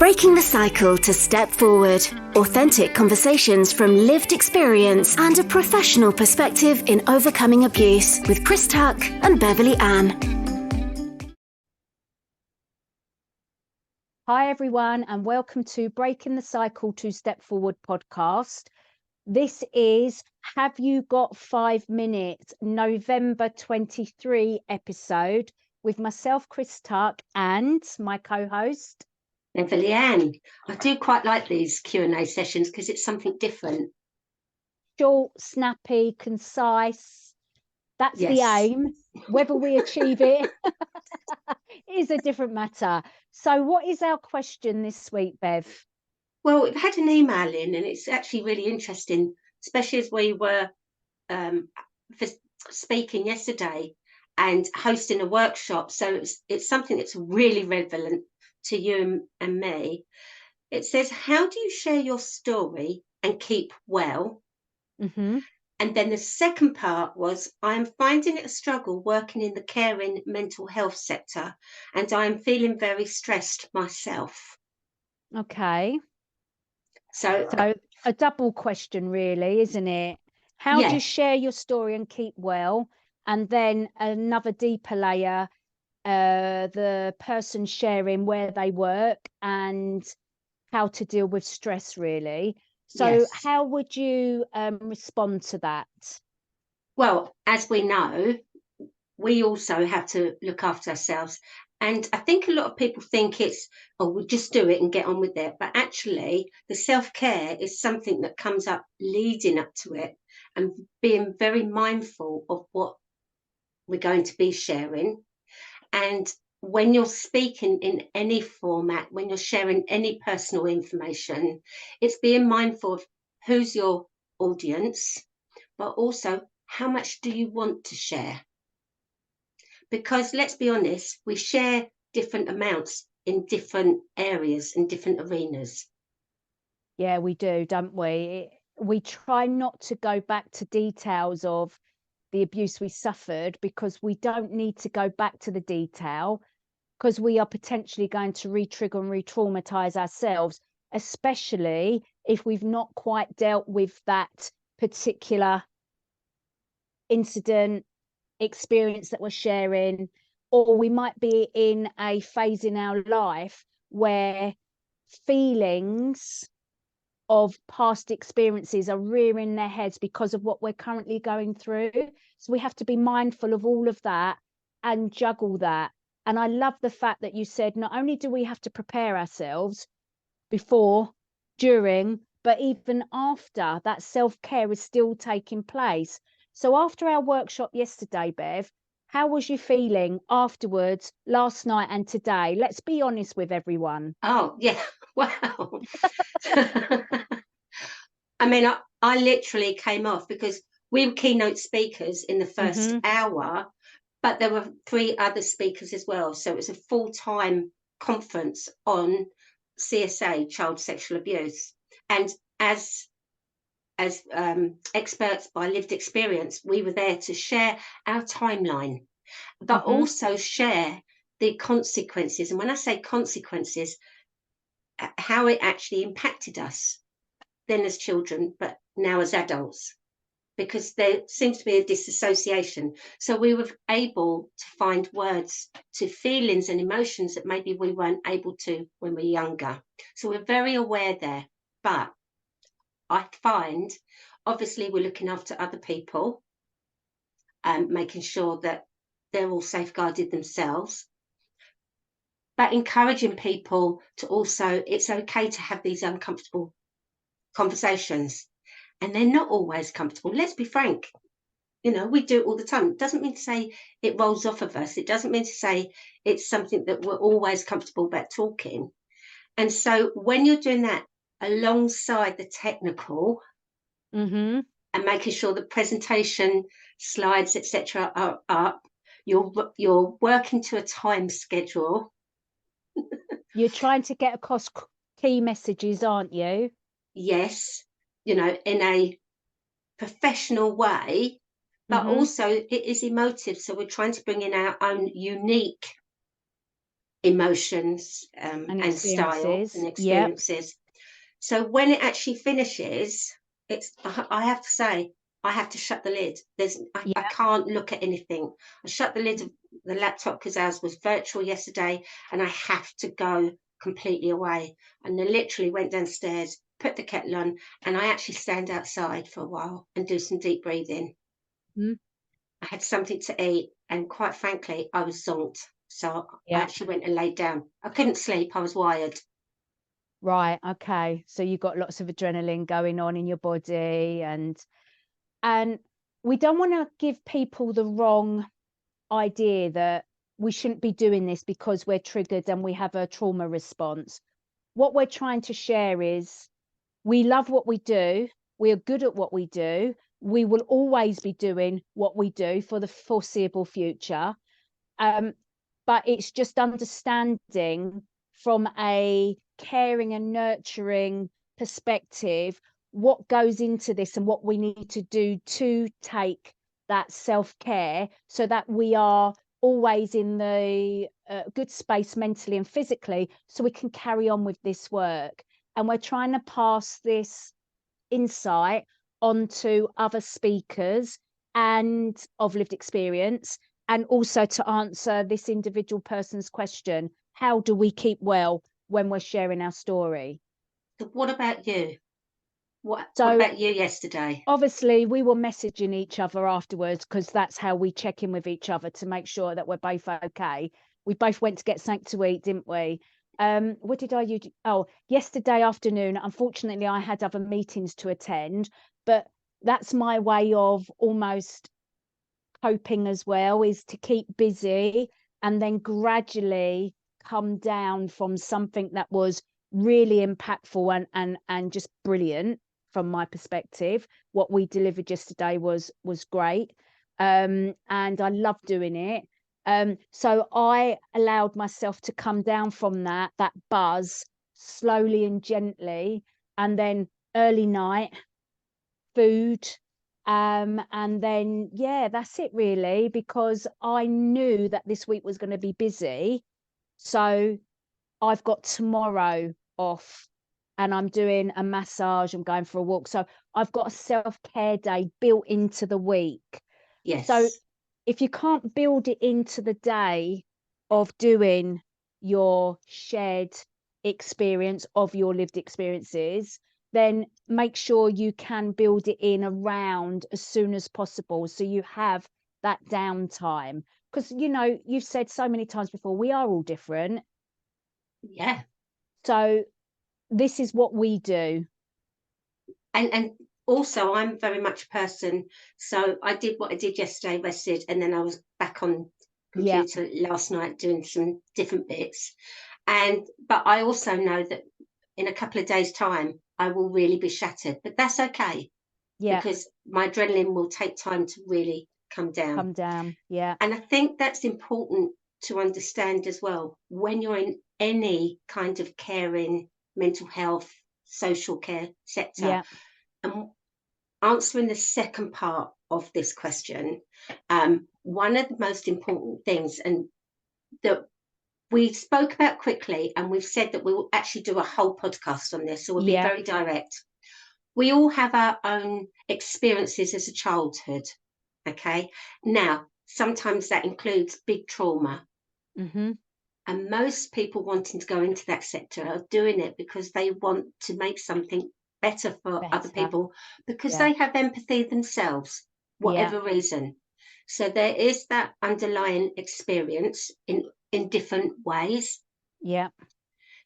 Breaking the cycle to step forward. Authentic conversations from lived experience and a professional perspective in overcoming abuse with Chris Tuck and Beverley Ann. Hi everyone, and welcome to Breaking the Cycle to Step Forward podcast. This is Have You Got 5 Minutes, November 23 episode with myself, Chris Tuck, and my co-host, Beverley Ann. I do quite like these Q&A sessions because it's something different. Short, snappy, concise. That's the aim. Whether we achieve it is a different matter. So what is our question this week, Bev? Well, we've had an email in and it's actually really interesting, especially as we were speaking yesterday and hosting a workshop. So it's something that's really relevant to you and me. It says, how do you share your story and keep well? Mm-hmm. And then the second part was, I am finding it a struggle working in the caring mental health sector, and I am feeling very stressed myself. Okay. So a double question, really, isn't it? How do you share your story and keep well? And then another deeper layer, the person sharing where they work and how to deal with stress, really. So how would you respond to that? Well, as we know, we also have to look after ourselves. And I think a lot of people think it's, oh, we'll just do it and get on with it. But actually, the self-care is something that comes up leading up to it, and being very mindful of what we're going to be sharing. And when you're speaking in any format, when you're sharing any personal information, it's being mindful of who's your audience, but also how much do you want to share? Because let's be honest, we share different amounts in different areas, in different arenas. Yeah, we do, don't we? We try not to go back to details of the abuse we suffered because we don't need to go back to the detail, because we are potentially going to re-trigger and re-traumatize ourselves, especially if we've not quite dealt with that particular incident, experience that we're sharing, or we might be in a phase in our life where feelings of past experiences are rearing their heads because of what we're currently going through. So we have to be mindful of all of that and juggle that. And I love the fact that you said not only do we have to prepare ourselves before, during, but even after, that self-care is still taking place. So after our workshop yesterday, Bev, how was you feeling afterwards, last night and today? Let's be honest with everyone. Oh, yeah. Wow. I mean, I literally came off because we were keynote speakers in the first hour, but there were 3 other speakers as well. So it was a full-time conference on CSA, child sexual abuse. And as experts by lived experience, we were there to share our timeline, but also share the consequences. And when I say consequences, how it actually impacted us then as children, but now as adults, because there seems to be a disassociation. So we were able to find words to feelings and emotions that maybe we weren't able to when we were younger. So we're very aware there. But I find, obviously, we're looking after other people and making sure that they're all safeguarded themselves, but encouraging people to also, it's okay to have these uncomfortable conversations. And they're not always comfortable. Let's be frank. You know, we do it all the time. It doesn't mean to say it rolls off of us. It doesn't mean to say it's something that we're always comfortable about talking. And so when you're doing that alongside the technical and making sure the presentation slides, etc., are up, you're working to a time schedule. You're trying to get across key messages, aren't you? Yes, you know, in a professional way, but also it is emotive. So we're trying to bring in our own unique emotions and style and experiences. experiences. So when it actually finishes, I have to say, I have to shut the lid. I can't look at anything. I shut the lid of the laptop because ours was virtual yesterday, and I have to go completely away. And I literally went downstairs, put the kettle on, and I actually stand outside for a while and do some deep breathing. Mm. I had something to eat, and quite frankly, I was zonked. So I actually went and laid down. I couldn't sleep. I was wired. Right. Okay. So you've got lots of adrenaline going on in your body, and we don't want to give people the wrong idea that we shouldn't be doing this because we're triggered and we have a trauma response. What we're trying to share is we love what we do. We are good at what we do. We will always be doing what we do for the foreseeable future. But it's just understanding from a caring and nurturing perspective what goes into this and what we need to do to take that self-care so that we are always in the good space mentally and physically, so we can carry on with this work. And we're trying to pass this insight onto other speakers and of lived experience, and also to answer this individual person's question: how do we keep well when we're sharing our story? So what about you? What So about you yesterday? obviously we were messaging each other afterwards, because that's how we check in with each other, to make sure that we're both okay. We both went to get something to eat, didn't we? What did I use? Oh, yesterday afternoon, unfortunately I had other meetings to attend, but that's my way of almost coping as well, is to keep busy and then gradually come down from something that was really impactful and just brilliant. From my perspective, what we delivered yesterday was great, and I love doing it. So I allowed myself to come down from that buzz slowly and gently, and then early night food, and then that's it really, because I knew that this week was going to be busy. So I've got tomorrow off, and I'm doing a massage, I'm going for a walk, so I've got a self-care day built into the week. Yes. So if you can't build it into the day of doing your shared experience of your lived experiences, then make sure you can build it in around as soon as possible, so you have that downtime. Because you've said so many times before, we are all different. Yeah. So this is what we do. And also, I'm very much a person. So I did what I did yesterday, rested, and then I was back on computer last night doing some different bits. But I also know that in a couple of days' time, I will really be shattered. But that's okay. Yeah. Because my adrenaline will take time to really come down. Yeah. And I think that's important to understand as well. When you're in any kind of caring, mental health, social care sector. Yeah. And answering the second part of this question, one of the most important things, and that we spoke about quickly, and we've said that we will actually do a whole podcast on this, so we'll be very direct. We all have our own experiences as a childhood, okay? Now, sometimes that includes big trauma. Mm-hmm. And most people wanting to go into that sector are doing it because they want to make something better for other people, because they have empathy themselves, whatever reason. So there is that underlying experience in different ways. Yeah.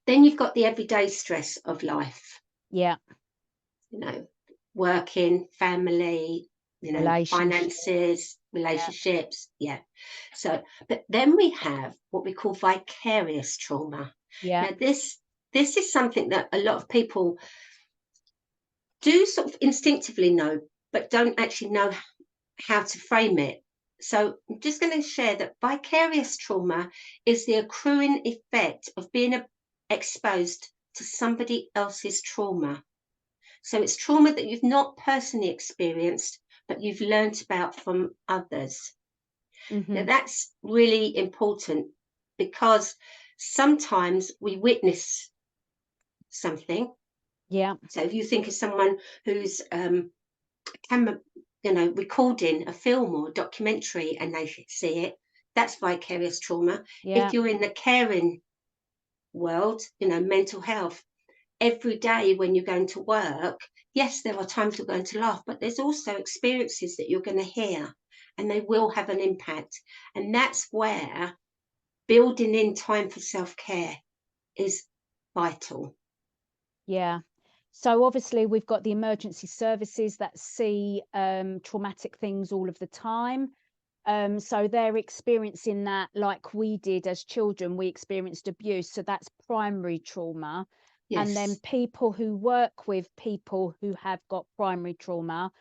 Then you've got the everyday stress of life. Yeah. Working, family, finances, relationships. Yeah. So, but then we have what we call vicarious trauma. Yeah. Now, this is something that a lot of people do sort of instinctively know, but don't actually know how to frame it. So I'm just going to share that vicarious trauma is the accruing effect of being exposed to somebody else's trauma. So it's trauma that you've not personally experienced, but you've learned about from others. Mm-hmm. Now, that's really important, because sometimes we witness something. Yeah. So if you think of someone who's camera, recording a film or a documentary and they see it, that's vicarious trauma. Yeah. If you're in the caring world, mental health, every day when you're going to work, yes, there are times you're going to laugh, but there's also experiences that you're going to hear and they will have an impact. And that's where building in time for self-care is vital. Yeah. So obviously we've got the emergency services that see traumatic things all of the time. So they're experiencing that like we did as children. We experienced abuse. So that's primary trauma. Yes. And then people who work with people who have got primary trauma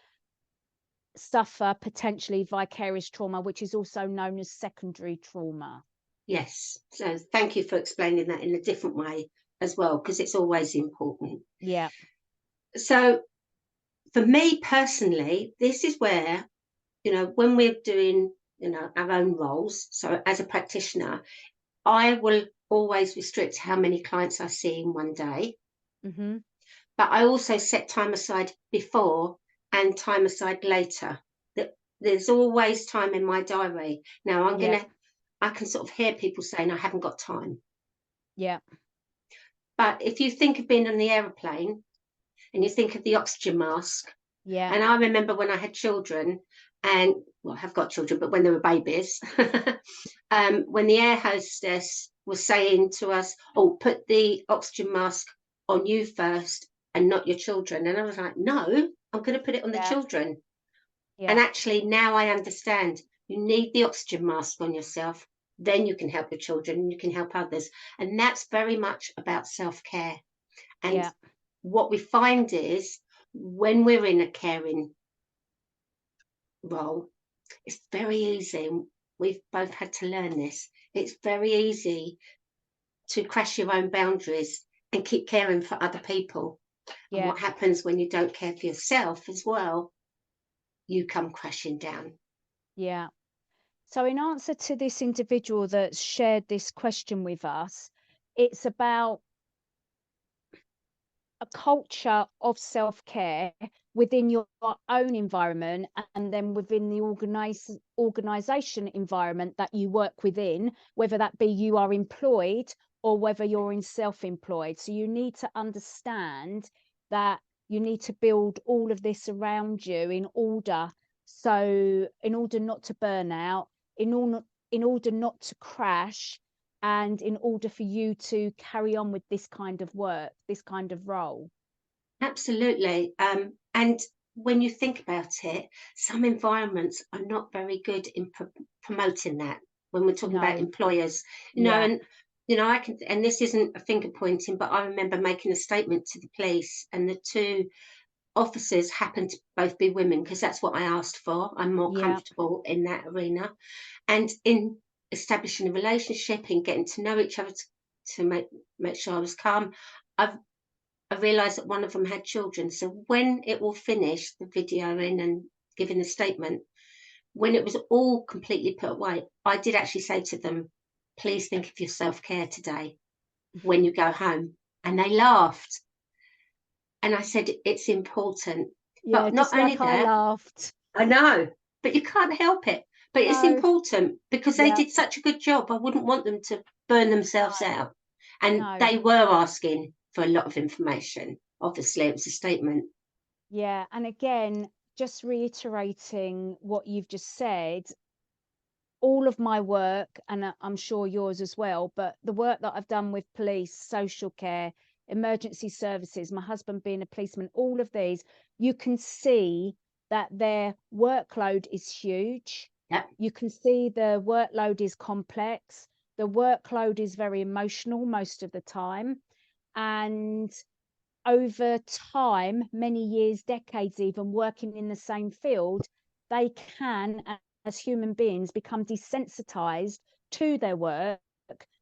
suffer potentially vicarious trauma, which is also known as secondary trauma. Yes. So thank you for explaining that in a different way as well, because it's always important. Yeah. So for me personally, this is where, when we're doing, our own roles, so as a practitioner, I will always restrict how many clients I see in one day. Mm-hmm. But I also set time aside before and time aside later. There's always time in my diary. Now I can sort of hear people saying I haven't got time. Yeah. But if you think of being on the aeroplane and you think of the oxygen mask, Yeah. and I remember when I had children, and well, I have got children, but when they were babies, when the air hostess was saying to us, "Oh, put the oxygen mask on you first and not your children," and I was like, "No, I'm going to put it on the children." Yeah. And actually, now I understand you need the oxygen mask on yourself, then you can help your children and you can help others. And that's very much about self-care. And what we find is when we're in a caring role, it's very easy. We've both had to learn this. It's very easy to crash your own boundaries and keep caring for other people. Yeah. And what happens when you don't care for yourself as well, you come crashing down. Yeah. So in answer to this individual that shared this question with us, it's about a culture of self-care within your own environment and then within the organization environment that you work within, whether that be you are employed or whether you're in self-employed. So you need to understand that you need to build all of this around you in order not to burn out, in order not to crash, and in order for you to carry on with this kind of work, this kind of role. Absolutely. And when you think about it, some environments are not very good in promoting that when we're talking about employers, and I can, and this isn't a finger pointing, but I remember making a statement to the police and the two officers happened to both be women because that's what I asked for. I'm more comfortable in that arena. And in establishing a relationship and getting to know each other to make sure I was calm, I realised that one of them had children. So when it all finished, the videoing and giving the statement, when it was all completely put away, I did actually say to them, please think of your self-care today when you go home. And they laughed. And I said, it's important. Yeah, but not just only like that, I laughed. I know, but you can't help it. But it's important because they did such a good job. I wouldn't want them to burn themselves out. And they were asking for a lot of information. Obviously, it was a statement. Yeah, and again, just reiterating what you've just said, all of my work, and I'm sure yours as well, but the work that I've done with police, social care, emergency services, my husband being a policeman, all of these, you can see that their workload is huge. Yep. You can see the workload is complex. The workload is very emotional most of the time. And over time, many years, decades even, working in the same field, they can, as human beings, become desensitized to their work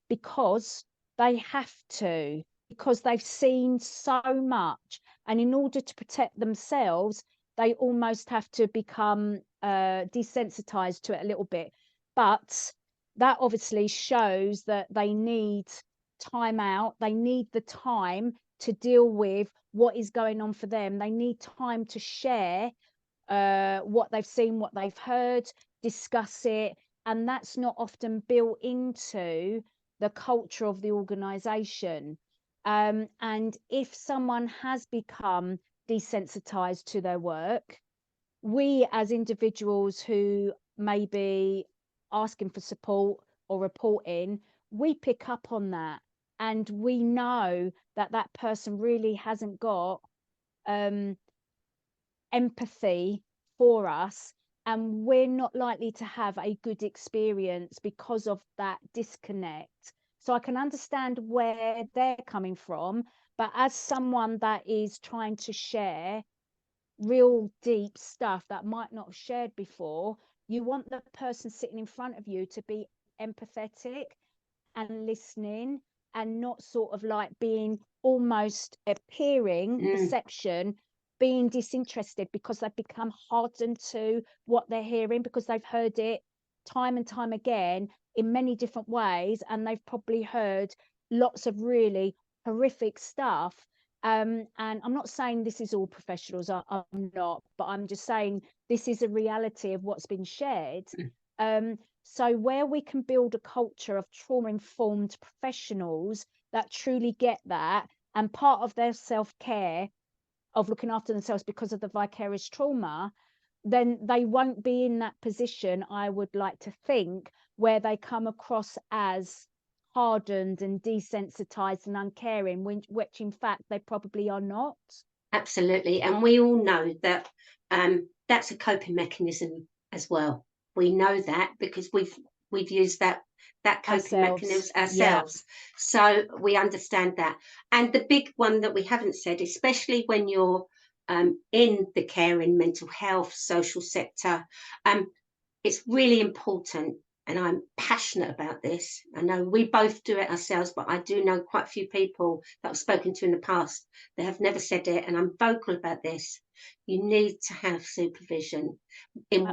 because they have to, because they've seen so much. And in order to protect themselves, they almost have to become desensitized to it a little bit. But that obviously shows that they need time out. They need the time to deal with what is going on for them. They need time to share what they've seen, what they've heard, discuss it. And that's not often built into the culture of the organization. And if someone has become desensitized to their work, we as individuals who may be asking for support or reporting, we pick up on that, and we know that that person really hasn't got empathy for us, and we're not likely to have a good experience because of that disconnect. So I can understand where they're coming from, but as someone that is trying to share real deep stuff that might not have shared before, you want the person sitting in front of you to be empathetic and listening, and not sort of like being almost appearing perception, being disinterested because they've become hardened to what they're hearing, because they've heard it time and time again in many different ways, and they've probably heard lots of really horrific stuff. And I'm not saying this is all professionals, I'm not, but I'm just saying this is a reality of what's been shared. So where we can build a culture of trauma-informed professionals that truly get that, and part of their self-care of looking after themselves because of the vicarious trauma, then they won't be in that position, I would like to think, where they come across as hardened and desensitized and uncaring, which in fact they probably are not. Absolutely. And we all know that that's a coping mechanism as well. We know that because we've used that coping mechanism ourselves. Yeah. So we understand that. And the big one that we haven't said, especially when you're in the caring, mental health, social sector, it's really important. And I'm passionate about this. I know we both do it ourselves, but I do know quite a few people that I've spoken to in the past that have never said it, and I'm vocal about this. You need to have supervision in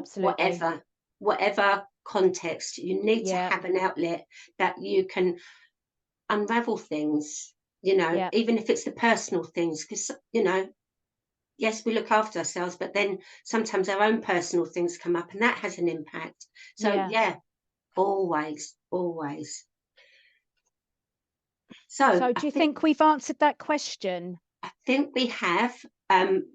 whatever context. You need to have an outlet that you can unravel things, even if it's the personal things, because, yes, we look after ourselves, but then sometimes our own personal things come up, and that has an impact. So, yeah. Always. So do you think we've answered that question? I think we have. When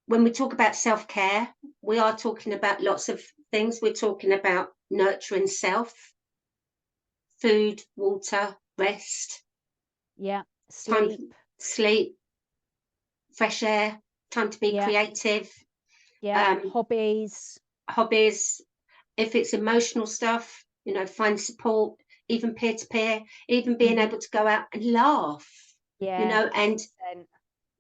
we talk about self-care, we are talking about lots of things. We're talking about nurturing self, food, water, rest. Yeah, sleep, fresh air, time to be creative. Yeah, hobbies. If it's emotional stuff, find support, even peer-to-peer, even being able to go out and laugh, and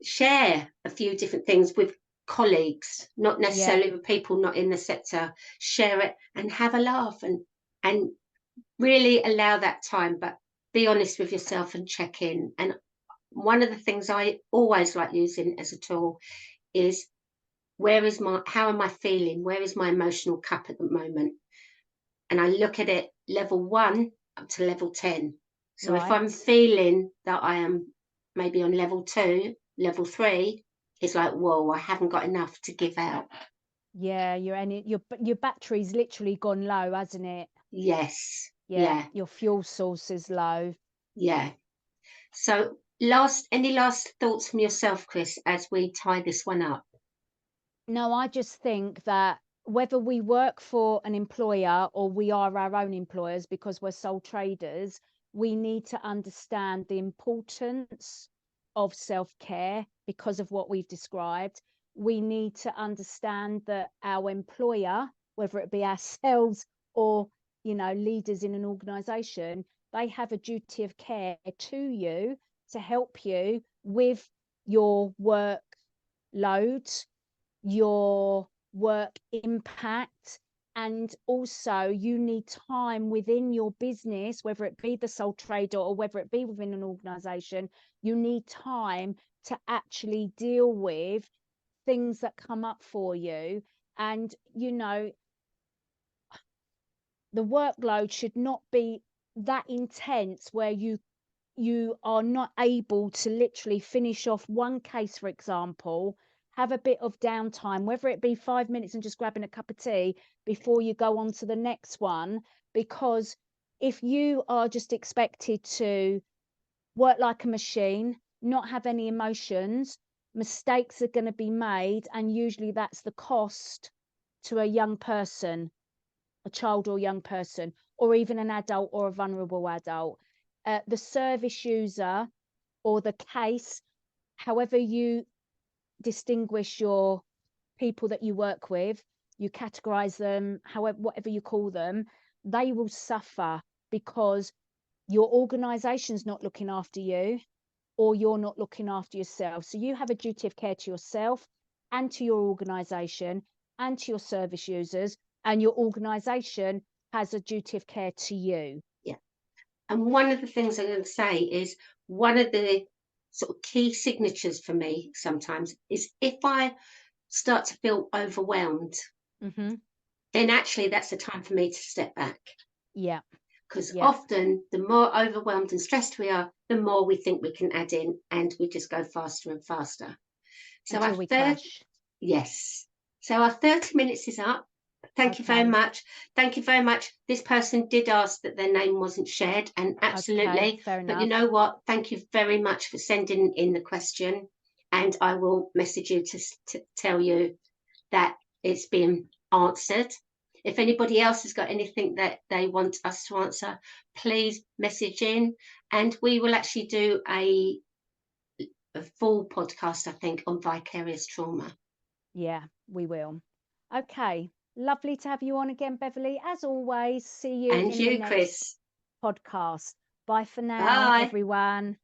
share a few different things with colleagues, not necessarily with people not in the sector. Share it and have a laugh, and really allow that time, but be honest with yourself and check in. And one of the things I always like using as a tool is, how am I feeling? Where is my emotional cup at the moment? And I look at it level 1 up to level 10. So if I'm feeling that I am maybe on level 2, level 3, it's like, whoa, I haven't got enough to give out. Yeah, your battery's literally gone low, hasn't it? Yes. Yeah. Your fuel source is low. Yeah. So any last thoughts from yourself, Chris, as we tie this one up? No, I just think that whether we work for an employer or we are our own employers because we're sole traders, we need to understand the importance of self-care because of what we've described. We need to understand that our employer, whether it be ourselves or, leaders in an organization, they have a duty of care to you to help you with your work load, your work impact, and also you need time within your business, whether it be the sole trader or whether it be within an organization. You need time to actually deal with things that come up for you. And the workload should not be that intense where you are not able to literally finish off one case, for example, have a bit of downtime, whether it be 5 minutes and just grabbing a cup of tea before you go on to the next one. Because if you are just expected to work like a machine, not have any emotions, mistakes are going to be made, and usually that's the cost to a young person, a child or young person, or even an adult or a vulnerable adult. The service user or the case, however you distinguish your people that you work with, you categorize them, however, whatever you call them, they will suffer because your organization's not looking after you, or you're not looking after yourself. So you have a duty of care to yourself and to your organization and to your service users, and your organization has a duty of care to you. Yeah. And one of the things I'm going to say is, one of the sort of key signatures for me sometimes is if I start to feel overwhelmed, then actually that's the time for me to step back. Yeah. Because often the more overwhelmed and stressed we are, the more we think we can add in, and we just go faster and faster. So until we crash. Yes. So our 30 minutes is up. Thank you very much. Thank you very much. This person did ask that their name wasn't shared, and absolutely. Fair enough. But you know what? Thank you very much for sending in the question, and I will message you to tell you that it's been answered. If anybody else has got anything that they want us to answer, please message in, and we will actually do a full podcast, I think, on vicarious trauma. Yeah, we will. Okay. Lovely to have you on again, Beverley. As always, see you and in you, the next Chris. podcast. Bye for now, everyone.